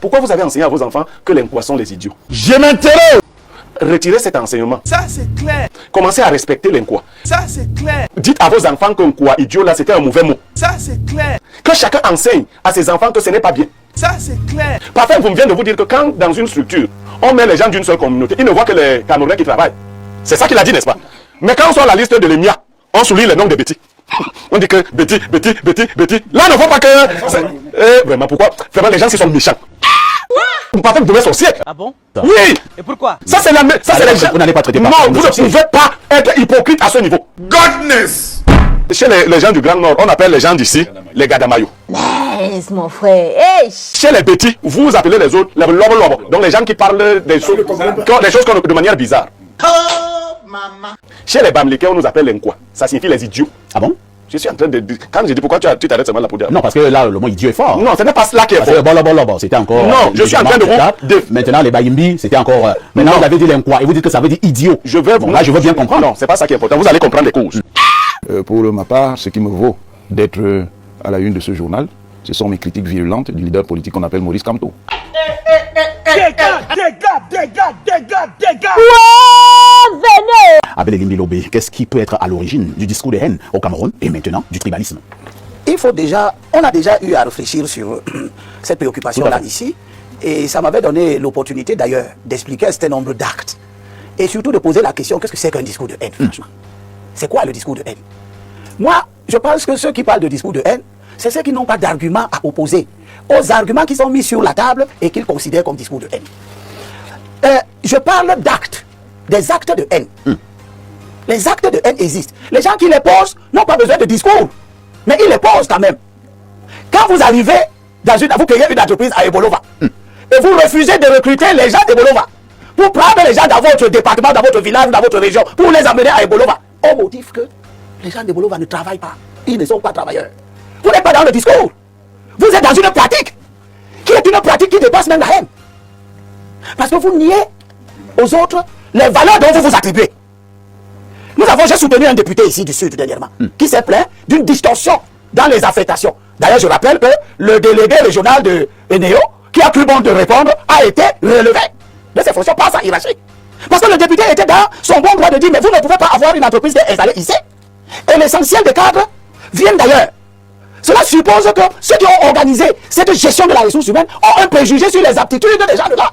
Pourquoi vous avez enseigné à vos enfants que les Nkwa sont les idiots? Je m'interroge. Retirez cet enseignement. Ça, c'est clair. Commencez à respecter les Nkwa. Ça, c'est clair. Dites à vos enfants qu'un Nkwa idiot, là, c'était un mauvais mot. Ça, c'est clair. Que chacun enseigne à ses enfants que ce n'est pas bien. Ça, c'est clair. Parfois, vous me venez de vous dire que quand, dans une structure, on met les gens d'une seule communauté, ils ne voient que les Camerounais qui travaillent. C'est ça qu'il a dit, n'est-ce pas? Mais quand on sort la liste de l'EMIA, on souligne les noms des Betty. On dit que Betty. Là, ne voit pas que... vraiment, pourquoi? Vraiment, les gens qui sont méchants. Parfois, vous devez son siècle. Ah bon? Oui. Et pourquoi? Ça, c'est les gens. Vous n'allez pas traiter Non, vous ne pouvez pas être hypocrite à ce niveau. Godness. Chez les gens du Grand Nord, on appelle les gens d'ici les Gadamayo. Laisse mon frère. Hey. Chez les Betty, vous appelez les autres les lobo. Donc les gens qui parlent des choses de manière bizarre. Chez les Bamliké, on nous appelle les Nkwa. Ça signifie les idiots. Ah bon? Je suis en train de dire. Quand je dis pourquoi tu t'arrêtes seulement là pour dire. Non, parce que là, le mot idiot est fort. Non, ce n'est pas cela qui est fort. Bon, c'était encore. Non, je suis en train de vous. Maintenant, les Bayimbi, c'était encore. Maintenant, vous avez dit l'Nkwa et vous dites que ça veut dire idiot. Je vais vous. Là, je veux bien comprendre. Non, c'est pas ça qui est important. Vous allez comprendre les causes. Pour ma part, ce qui me vaut d'être à la une de ce journal, ce sont mes critiques virulentes du leader politique qu'on appelle Maurice Kamto. Venez. Abel Elimbi Lobé, qu'est-ce qui peut être à l'origine du discours de haine au Cameroun et maintenant du tribalisme? On a déjà eu à réfléchir sur cette préoccupation-là ici, et ça m'avait donné l'opportunité d'ailleurs d'expliquer un certain nombre d'actes, et surtout de poser la question, qu'est-ce que c'est qu'un discours de haine, franchement? C'est quoi le discours de haine? Moi, je pense que ceux qui parlent de discours de haine, c'est ceux qui n'ont pas d'arguments à opposer aux arguments qui sont mis sur la table et qu'ils considèrent comme discours de haine. Je parle d'actes, des actes de haine. Les actes de haine existent. Les gens qui les posent n'ont pas besoin de discours, mais ils les posent quand même. Quand vous arrivez vous créez une entreprise à Ebolova, et vous refusez de recruter les gens d'Ebolova, pour prendre les gens dans votre département, dans votre village, dans votre région, pour les amener à Ebolova, au motif que les gens d'Ebolova ne travaillent pas. Ils ne sont pas travailleurs. Vous n'êtes pas dans le discours. Vous êtes dans une pratique qui est une pratique qui dépasse même la haine. Parce que vous niez aux autres les valeurs dont vous vous attribuez. J'ai soutenu un député ici du Sud dernièrement, qui s'est plaint d'une distorsion dans les affectations. D'ailleurs, je rappelle que le délégué régional de Eneo, qui a cru bon de répondre, a été relevé de ses fonctions par sa hiérarchie. Parce que le député était dans son bon droit de dire, mais vous ne pouvez pas avoir une entreprise qui est installée ici. Et l'essentiel des cadres viennent d'ailleurs. Cela suppose que ceux qui ont organisé cette gestion de la ressource humaine ont un préjugé sur les aptitudes des gens de là.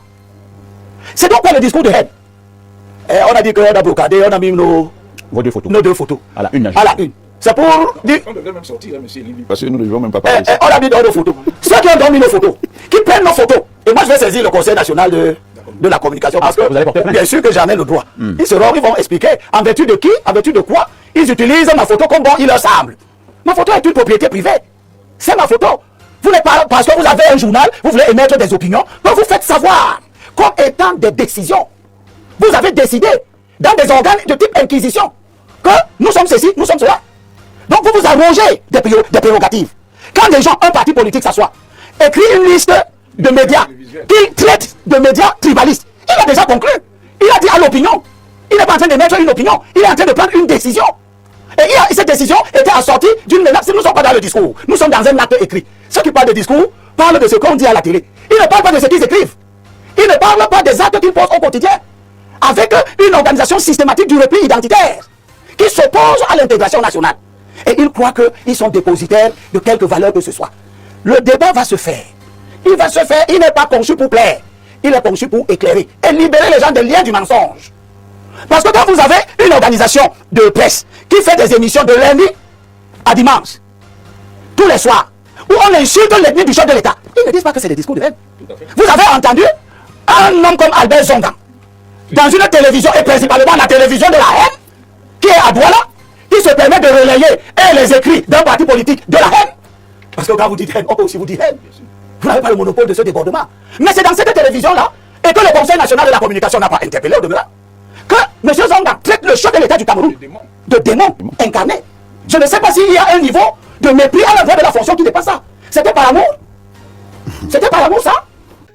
C'est donc quoi le discours de haine? On a dit qu'on a blocadé, on a mis nos deux photos. À la une. C'est pour dire. On devrait même sortir, monsieur Limbi. Parce que nous ne devons même pas parler. On a mis nos photos. Ceux qui ont dormi nos photos, qui prennent nos photos. Et moi, je vais saisir le Conseil national de la communication. Parce que, bien sûr que j'en ai le droit. Ils vont expliquer en vertu de qui, en vertu de quoi, ils utilisent ma photo comme bon il leur semble. Ma photo est une propriété privée. C'est ma photo. Vous n'êtes pas parce que vous avez un journal, vous voulez émettre des opinions, que vous faites savoir comme étant des décisions. Vous avez décidé dans des organes de type inquisition que nous sommes ceci, nous sommes cela. Donc vous vous arrogez des prérogatives. Quand des gens, un parti politique s'assoit, écrit une liste de médias qui traite de médias tribalistes, il a déjà conclu. Il a dit à l'opinion. Il n'est pas en train d'émettre une opinion, il est en train de prendre une décision. Et cette décision était assortie d'une menace. Nous ne sommes pas dans le discours, nous sommes dans un acte écrit. Ceux qui parlent de discours parlent de ce qu'on dit à la télé. Ils ne parlent pas de ce qu'ils écrivent. Ils ne parlent pas des actes qu'ils posent au quotidien. Avec une organisation systématique du repli identitaire qui s'oppose à l'intégration nationale. Et ils croient qu'ils sont dépositaires de quelque valeur que ce soit. Le débat va se faire. Il va se faire, il n'est pas conçu pour plaire. Il est conçu pour éclairer et libérer les gens des liens du mensonge. Parce que quand vous avez une organisation de presse qui fait des émissions de lundi à dimanche, tous les soirs, où on insulte l'ennemi du chef de l'État, ils ne disent pas que c'est des discours de haine. Vous avez entendu un homme comme Albert Zongan, dans une télévision, et principalement la télévision de la haine, qui est à Douala, qui se permet de relayer les écrits d'un parti politique de la haine. Parce que quand vous dites haine, on peut aussi vous dire haine. Vous n'avez pas le monopole de ce débordement. Mais c'est dans cette télévision-là, et que le Conseil national de la communication n'a pas interpellé au-delà, que M. Zonga traite le chef de l'État du Cameroun de démon incarné. Je ne sais pas s'il y a un niveau de mépris à l'endroit de la fonction qui dépasse ça. C'était par amour. C'était par amour, ça.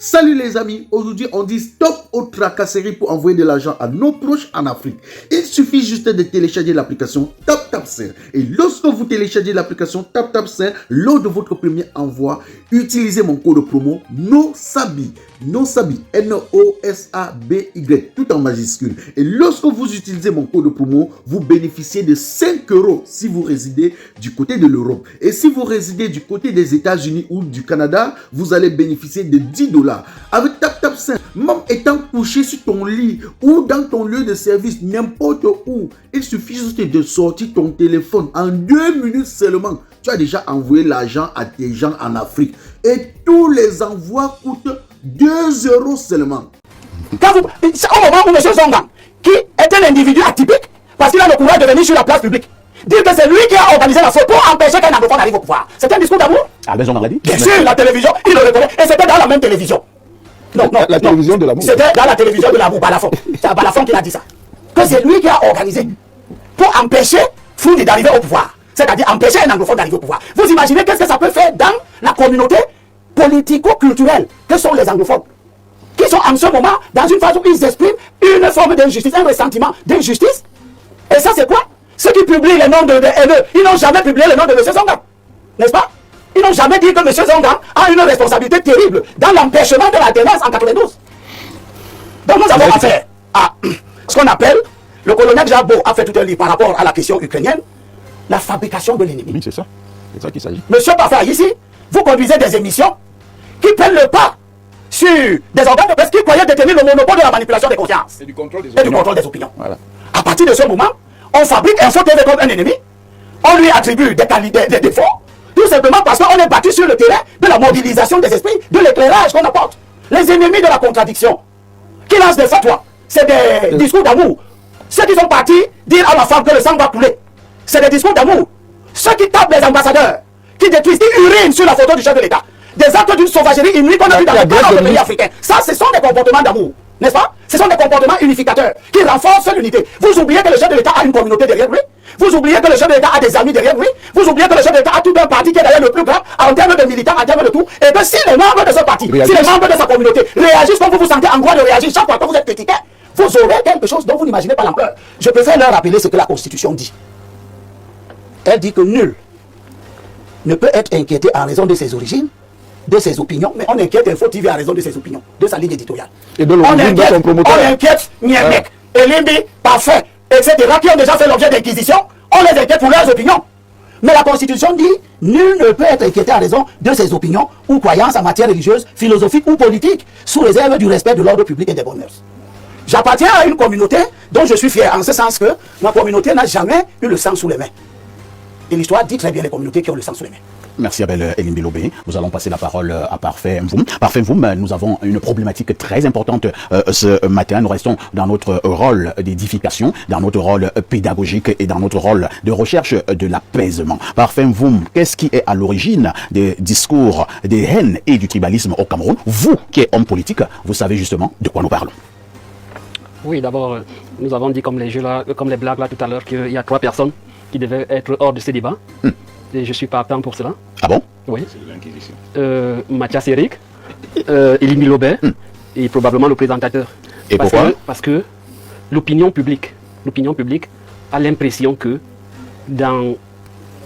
Salut les amis, aujourd'hui on dit stop aux tracasseries pour envoyer de l'argent à nos proches en Afrique. Il suffit juste de télécharger l'application TapTapSend. Et lorsque vous téléchargez l'application TapTapSend, lors de votre premier envoi, utilisez mon code promo NOSABI. NOSABI, N-O-S-A-B-Y, tout en majuscule. Et lorsque vous utilisez mon code promo, vous bénéficiez de 5 € si vous résidez du côté de l'Europe. Et si vous résidez du côté des États-Unis ou du Canada, vous allez bénéficier de 10 $. Avec TapTapSend, même étant couché sur ton lit ou dans ton lieu de service, n'importe où, il suffit juste de sortir ton téléphone. En 2 minutes seulement, tu as déjà envoyé l'argent à tes gens en Afrique. Et tous les envois coûtent 2 € seulement. Quand vous, c'est au moment où M. Zonga, qui est un individu atypique, parce qu'il a le courage de venir sur la place publique, dire que c'est lui qui a organisé la faute pour empêcher qu'un anglophone arrive au pouvoir. C'est un discours d'amour? Albert Zonga l'a dit. Bien sûr, la télévision, il le reconnaît. Et c'était dans la même télévision. Non, La télévision de l'amour. C'était dans la télévision de l'amour, Balafon. C'est Balafon qui a dit ça. Que c'est lui qui a organisé pour empêcher Foundi d'arriver au pouvoir. C'est-à-dire empêcher un anglophone d'arriver au pouvoir. Vous imaginez qu'est-ce que ça peut faire dans la communauté politico-culturelle que sont les anglophones, qui sont en ce moment dans une phase où ils expriment une forme d'injustice, un ressentiment d'injustice. Et ça, c'est quoi? Ceux qui publient les noms de haineux, ils n'ont jamais publié le nom de M. Zonga. N'est-ce pas? Ils n'ont jamais dit que M. Zonga a une responsabilité terrible dans l'empêchement de l'alternance en 92. Donc nous avons affaire à ce qu'on appelle, le colonel Jabo a fait tout un livre par rapport à la question ukrainienne, la fabrication de l'ennemi. Oui, c'est ça. C'est ça qu'il s'agit. Monsieur Parfait, ici, vous conduisez des émissions qui prennent le pas sur des organes de presse qui croyaient détenir le monopole de la manipulation des consciences Et du contrôle des opinions. Voilà. À partir de ce moment, on fabrique un faux TV contre un ennemi, on lui attribue des qualités, des défauts, tout simplement parce qu'on est battu sur le terrain de la mobilisation des esprits, de l'éclairage qu'on apporte. Les ennemis de la contradiction, qui lancent des fatwas, c'est des discours d'amour. Ceux qui sont partis dire à la femme que le sang va couler, c'est des discours d'amour. Ceux qui tapent les ambassadeurs, qui détruisent, qui urinent sur la photo du chef de l'État, des actes d'une sauvagerie inouïe qu'on a vu dans les pays africains. Ça, ce sont des comportements d'amour, n'est-ce pas? Ce sont des comportements unificateurs qui renforcent l'unité. Vous oubliez que le chef de l'État a une communauté derrière lui. Vous oubliez que le chef de l'État a des amis derrière lui. Vous oubliez que le chef de l'État a tout un parti qui est d'ailleurs le plus grand en termes de militants, en termes de tout. Et que si les membres de ce parti, si les membres de sa communauté réagissent comme vous vous sentez en droit de réagir chaque fois que vous êtes critiqué, vous aurez quelque chose dont vous n'imaginez pas l'ampleur. Je préfère leur rappeler ce que la Constitution dit. Elle dit que nul ne peut être inquiété en raison de ses origines, de ses opinions, mais on inquiète Info TV en raison de ses opinions, de sa ligne éditoriale. Et de l'origine de son promoteur. On inquiète Niamek, Elimbi, Parfait, etc., qui ont déjà fait l'objet d'inquisition, on les inquiète pour leurs opinions. Mais la Constitution dit, nul ne peut être inquiété en raison de ses opinions ou croyances en matière religieuse, philosophique ou politique, sous réserve du respect de l'ordre public et des bonnes mœurs. J'appartiens à une communauté dont je suis fier, en ce sens que ma communauté n'a jamais eu le sang sous les mains. Et l'histoire dit très bien les communautés qui ont le sang sous les mains. Merci Abel Elimbi Lobé. Nous allons passer la parole à Parfait Mvoum. Parfait Mvoum, nous avons une problématique très importante ce matin. Nous restons dans notre rôle d'édification, dans notre rôle pédagogique et dans notre rôle de recherche de l'apaisement. Parfait Mvoum, qu'est-ce qui est à l'origine des discours des haines et du tribalisme au Cameroun? Vous qui êtes homme politique, vous savez justement de quoi nous parlons. Oui, d'abord, nous avons dit comme les jeux là, comme les blagues là tout à l'heure, qu'il y a 3 personnes qui devaient être hors de ce débat. Et je suis partant pour cela. Ah bon? Oui. Mathias Eric, Elimbi Lobé et probablement le présentateur. Et pourquoi? Parce que l'opinion publique a l'impression que dans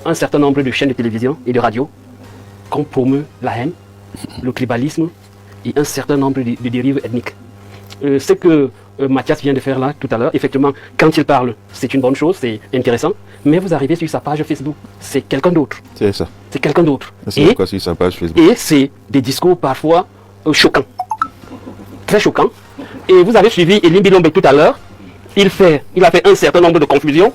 un certain nombre de chaînes de télévision et de radio, qu'on promeut la haine, le tribalisme et un certain nombre de dérives ethniques. Ce que Mathias vient de faire là tout à l'heure, effectivement, quand il parle, c'est une bonne chose, c'est intéressant, mais vous arrivez sur sa page Facebook, c'est quelqu'un d'autre. C'est ça. C'est quelqu'un d'autre. C'est quoi sur sa page Facebook? Et c'est des discours parfois choquants, très choquants. Et vous avez suivi Elimbi Lobé tout à l'heure, il a fait un certain nombre de confusions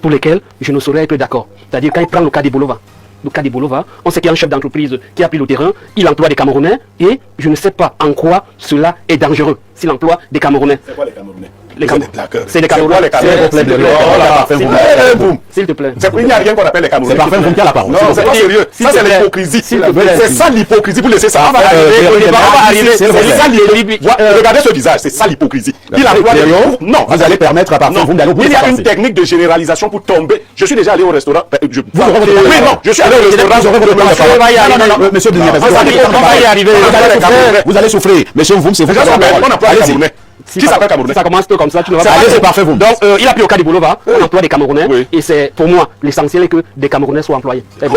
pour lesquelles je ne saurais être d'accord. C'est-à-dire quand il prend le cas d'Ebolova. Le cas d'Ebolova, on sait qu'il y a un chef d'entreprise qui a pris le terrain, il emploie des Camerounais et je ne sais pas en quoi cela est dangereux s'il emploie des Camerounais. C'est quoi les Camerounais? C'est des Camerounais. S'il te plaît. Il n'y a rien qu'on appelle les Camerounais. C'est Parfait Mvoum qui a la parole. Non, c'est pas sérieux. Ça, c'est l'hypocrisie. C'est ça l'hypocrisie. Vous laissez ça. Regardez ce visage. C'est ça l'hypocrisie. Il emploie des mots. Non. Vous allez permettre à Parfait Mvoum d'aller au bout. Il y a une technique de généralisation pour tomber. Je suis déjà allé au restaurant. Oui, non. Je suis allé au restaurant. Monsieur Denis, vous allez souffrir. Monsieur Mvoum, c'est vous qui avez la parole. Si Qui ça- s'appelle Camerounais? si ça commence peu comme ça, tu ne vas Allez, pas. c'est parfait, vous. Donc, il a pris au cas du Boulova, on emploie des Camerounais. Oui. Et c'est, pour moi, l'essentiel est que des Camerounais soient employés. C'est bon.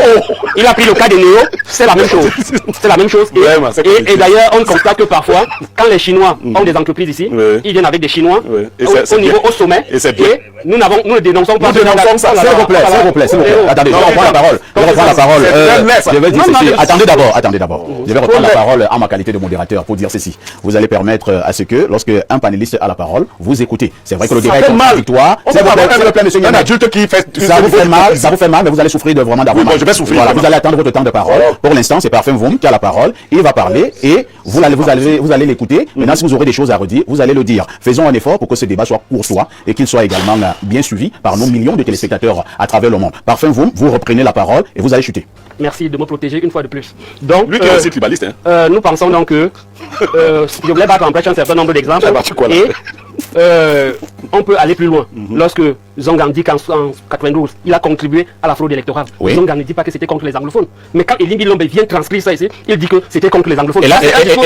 Il a pris le cas des Néo, c'est la même chose. C'est la même chose. Et, Vraiment, c'est compliqué. et d'ailleurs, on constate que parfois, quand les Chinois ont des entreprises ici, Oui. ils viennent avec des Chinois Oui. Et au, c'est au niveau, bien. au sommet. Et c'est bien. nous ne dénonçons pas. Nous dénonçons ça, s'il vous plaît, s'il vous plaît, s'il vous plaît. Attendez, je vais reprendre la parole. Je vais reprendre la parole. Je vais dire ceci. Attendez d'abord. Je vais reprendre la parole en ma qualité de modérateur pour dire ceci. Vous allez permettre à ce que, lorsque un panéliste a la parole, vous écoutez. C'est vrai que le débat est contradictoire. S'il vous plaît, monsieur Un Niamey. adulte qui fait... Ça vous fait mal, mais vous allez souffrir vraiment d'avoir Oui, mal. bon, je vais souffrir, Voilà, vraiment. vous allez attendre votre temps de parole. Pour l'instant, c'est Parfum Vroom qui a la parole. Il va parler et vous allez l'écouter. Maintenant, si vous aurez des choses à redire, vous allez le dire. Faisons un effort pour que ce débat soit courtois et qu'il soit également bien suivi par nos millions de téléspectateurs à travers le monde. Parfum Vroom, vous reprenez la parole et vous allez chuter. Merci de me protéger une fois de plus. Donc, Lui qui est aussi tribaliste, hein. nous pensons donc que je voulais battre en brèche un certain nombre d'exemples Ah bah, tu quoi, là? et on peut aller plus loin. Lorsque Zongang dit qu'en 92, il a contribué à la fraude électorale, Oui. Zongang ne dit pas que c'était contre les anglophones. Mais quand Elie Bilombe vient transcrire ça ici, il dit que c'était contre les anglophones. Et là, Ça, c'est un je discours-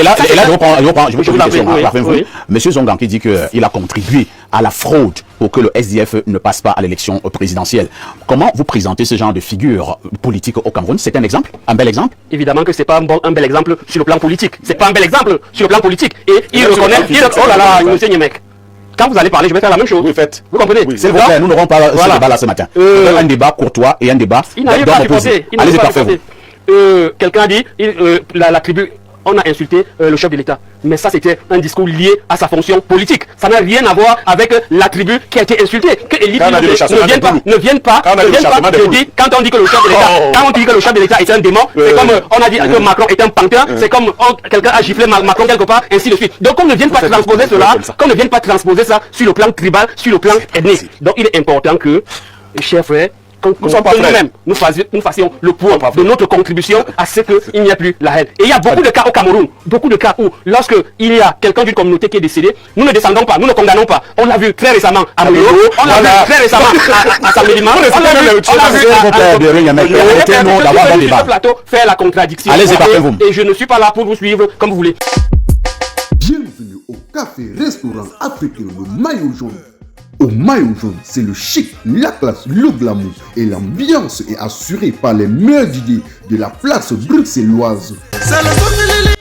reprends, je veux Je poser une vous en question prie, à Parfum Vroom. oui. Monsieur Zongang qui dit qu'il a contribué à la fraude pour que le SDF ne passe pas à l'élection présidentielle. Comment vous présentez ce genre de figure politique au Cameroun? C'est un exemple? Un bel exemple? Évidemment que c'est pas un bel exemple sur le plan politique. C'est pas un bel exemple sur le plan politique. Et il reconnaît, oh là là, monsieur Niemek. Quand vous allez parler, je vais faire la même chose. Oui, faites. Vous comprenez? Oui, S'il vous Donc, plaît, nous n'aurons pas ce voilà. débat-là ce matin. Un débat courtois et un débat Il n'arrive pas à d'homme opposé. supporter. Il Allez-y, n'arrive pas à Parfum Vroom. supporter. Quelqu'un a dit, la tribu, on a insulté le chef de l'État. Mais ça, c'était un discours lié à sa fonction politique. Ça n'a rien à voir avec la tribu qui a été insultée. Que Elie Quand on a dit le chassement des poules. ne vienne pas, Quand on a dit le chassement des je poules. dis, quand on dit que le chef de l'État, Oh. quand on dit que le chef de l'État est un démon, c'est comme on a dit que Macron est un pantin, c'est comme quelqu'un a giflé Macron quelque part, ainsi de suite. Donc qu'on ne vienne pas faites transposer tout cela, comme ça. qu'on ne vienne pas transposer ça sur le plan tribal, sur le plan ethnique. Donc il est important que, chers frères, Nous sommes pas que frères. nous-mêmes, nous fassions le poids de notre contribution à ce qu'il n'y a plus la haine. Et il y a beaucoup de cas au Cameroun, beaucoup de cas où, lorsque il y a quelqu'un d'une communauté qui est décédé, nous ne descendons pas, nous ne condamnons pas. On l'a vu très récemment à Moyo, on l'a vu très récemment à Samélima, on l'a vu S'il vous plaît, de rien, mec. Arrêtez-nous d'avoir un débat. plateau faire la contradiction. Allez-y, Parfum Vroom. Et je ne suis pas là pour vous suivre comme vous voulez. Bienvenue au café-restaurant africain Le Maillot Jaune. Au Maillot Jaune, c'est le chic, la classe, le glamour et l'ambiance est assurée par les meilleurs idées de la place bruxelloise.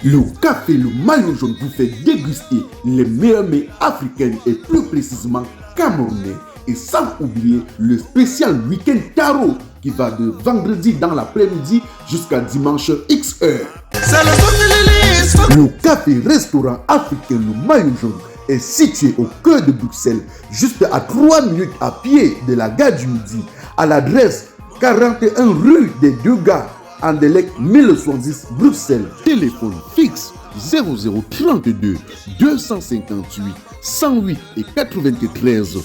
Le café Le Maillot Jaune vous fait déguster les meilleurs mets africains et plus précisément camerounais. Et sans oublier le spécial week-end tarot qui va de vendredi dans l'après-midi jusqu'à dimanche X heure. Le café-restaurant africain Le Maillot Jaune est situé au cœur de Bruxelles, juste à 3 minutes à pied de la gare du Midi, à l'adresse 41 rue des Deux Gares, Anderlecht 1070 Bruxelles. Téléphone fixe 0032 258 108 et 93.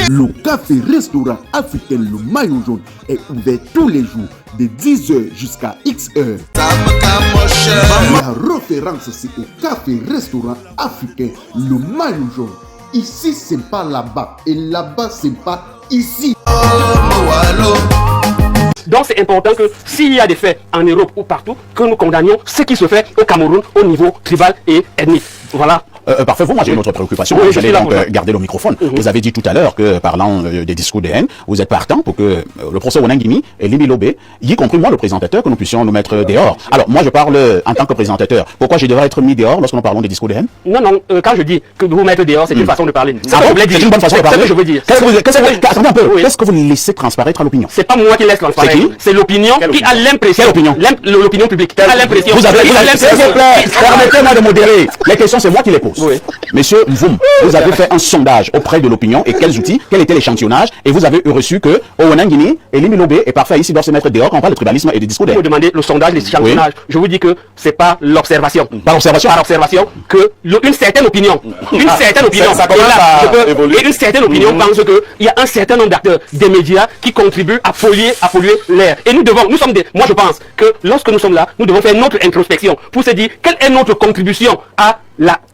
Le café-restaurant africain Le Maillot Jaune est ouvert tous les jours de 10h jusqu'à X heures. La référence, c'est au café-restaurant africain Le Maillot Jaune. Ici, c'est pas là-bas. Et là-bas, c'est pas ici. Donc c'est important que s'il y a des faits en Europe ou partout, que nous condamnions ce qui se fait au Cameroun au niveau tribal et ethnique. Voilà. Parfait, moi j'ai une autre préoccupation. Oui, Vous je allez suis là donc pour ça. garder le microphone. Vous avez dit tout à l'heure que parlant des discours de haine, vous êtes partant pour que le procès Onangimi et Limi Lobé, y compris moi le présentateur, que nous puissions nous mettre dehors. Alors moi je parle en tant que présentateur. Pourquoi je devrais être mis dehors lorsque nous parlons des discours de haine? Non, non, quand je dis que vous mettre dehors, c'est une façon de parler. Ah bon, c'est une bonne façon de parler. C'est ce que je veux dire. Attendez un peu. Oui. Qu'est-ce que vous laissez transparaître à l'opinion? C'est pas moi qui laisse transparaître. C'est qui? C'est l'opinion qui a l'impression. Quelle opinion? L'opinion publique. Qui a l'impression. Vous avez, qui a s'il vous plaît, permettez-moi de modérer. Les questions, c'est moi qui les pose. Oui. Monsieur Mvoum, vous avez fait un sondage auprès de l'opinion et quels outils, quel était l'échantillonnage et vous avez reçu que Owenangini et Limi Lobé est parfait ici doivent se mettre dehors quand on parle de tribalisme et de discours de Vous haine. me demandez le sondage, l'échantillonnage. Je vous dis que c'est pas l'observation. Par observation. Par observation que une certaine opinion, une certaine opinion, ça commence et là, à je peux- évoluer. et une certaine opinion pense que il y a un certain nombre d'acteurs des médias qui contribuent à polluer l'air. Et nous sommes moi je pense que lorsque nous sommes là, nous devons faire notre introspection pour se dire quelle est notre contribution à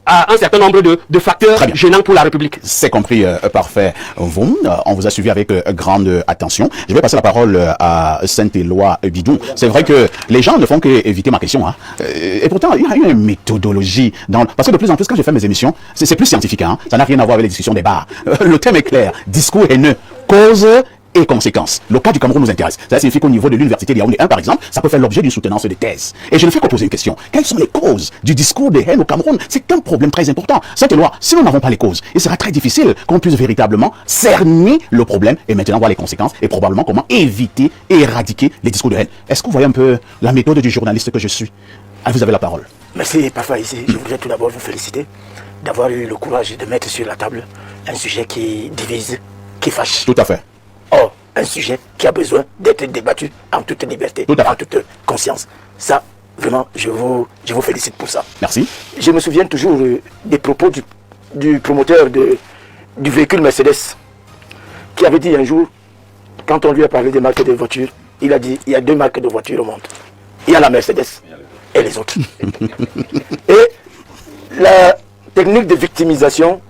à un certain nombre de facteurs gênants pour la République. C'est compris, parfait. Vous, on vous a suivi avec grande attention. Je vais passer la parole à Saint-Éloi Bidou. C'est vrai que les gens ne font qu'éviter ma question. Hein. Et pourtant, il y a une méthodologie. Parce que de plus en plus, quand je fais mes émissions, c'est plus scientifique. Hein. Ça n'a rien à voir avec les discussions des bars. Le thème est clair. Discours haineux. Cause et conséquences. Le cas du Cameroun nous intéresse. Ça signifie qu'au niveau de l'université de Yaoundé 1, par exemple, ça peut faire l'objet d'une soutenance de thèse. Et je ne fais que poser une question. Quelles sont les causes du discours de haine au Cameroun? C'est un problème très important. Cette loi, si nous n'avons pas les causes, il sera très difficile qu'on puisse véritablement cerner le problème et maintenant voir les conséquences et probablement comment éviter et éradiquer les discours de haine. Est-ce que vous voyez un peu la méthode du journaliste que je suis? Ah, vous avez la parole. Merci, parfois ici. Je voudrais tout d'abord vous féliciter d'avoir eu le courage de mettre sur la table un sujet qui divise, qui fâche. Tout à fait. Or, un sujet qui a besoin d'être débattu en toute liberté, en toute conscience. Ça, vraiment, je vous félicite pour ça. Merci. Je me souviens toujours des propos du promoteur du véhicule Mercedes qui avait dit un jour, quand on lui a parlé des marques de voitures, il a dit, il y a 2 marques de voitures au monde. Il y a la Mercedes et les autres. Et la technique de victimisation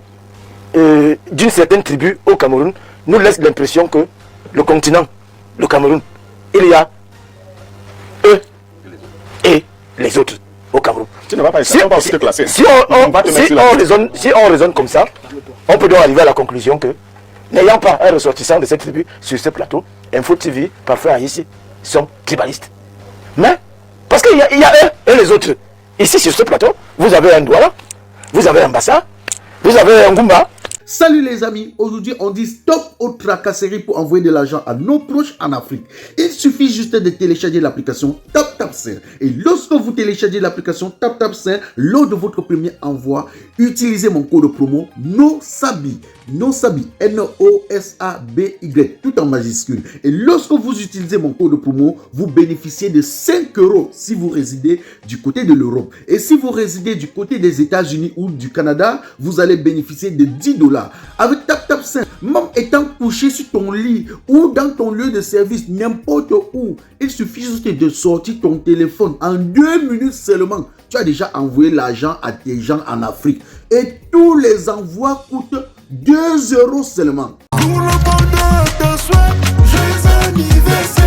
d'une certaine tribu au Cameroun nous laisse l'impression que le continent, le Cameroun, il y a eux et les autres au Cameroun. Tu ne vas pas essayer, te classer. Si on raisonne comme ça, on peut donc arriver à la conclusion que, n'ayant pas un ressortissant de cette tribu sur ce plateau, Info TV, parfois ici, sont tribalistes. Mais, parce qu'il y a eux et les autres. Ici, sur ce plateau, vous avez un Douala, vous avez un Bassa, vous avez un Goumba. Salut les amis, aujourd'hui on dit stop aux tracasseries pour envoyer de l'argent à nos proches en Afrique. Il suffit juste de télécharger l'application TapTapSend. Et lorsque vous téléchargez l'application TapTapSend, lors de votre premier envoi, utilisez mon code promo NOSABI. NOSABI, N-O-S-A-B-Y, tout en majuscule. Et lorsque vous utilisez mon code promo, vous bénéficiez de 5 € si vous résidez du côté de l'Europe. Et si vous résidez du côté des États-Unis ou du Canada, vous allez bénéficier de 10 $. Avec TapTapSend, même étant couché sur ton lit ou dans ton lieu de service, n'importe où, il suffit juste de sortir ton téléphone. En 2 minutes seulement, tu as déjà envoyé l'argent à tes gens en Afrique. Et tous les envois coûtent 2 € seulement. Pour le bonheur de soi, joyeux anniversaire.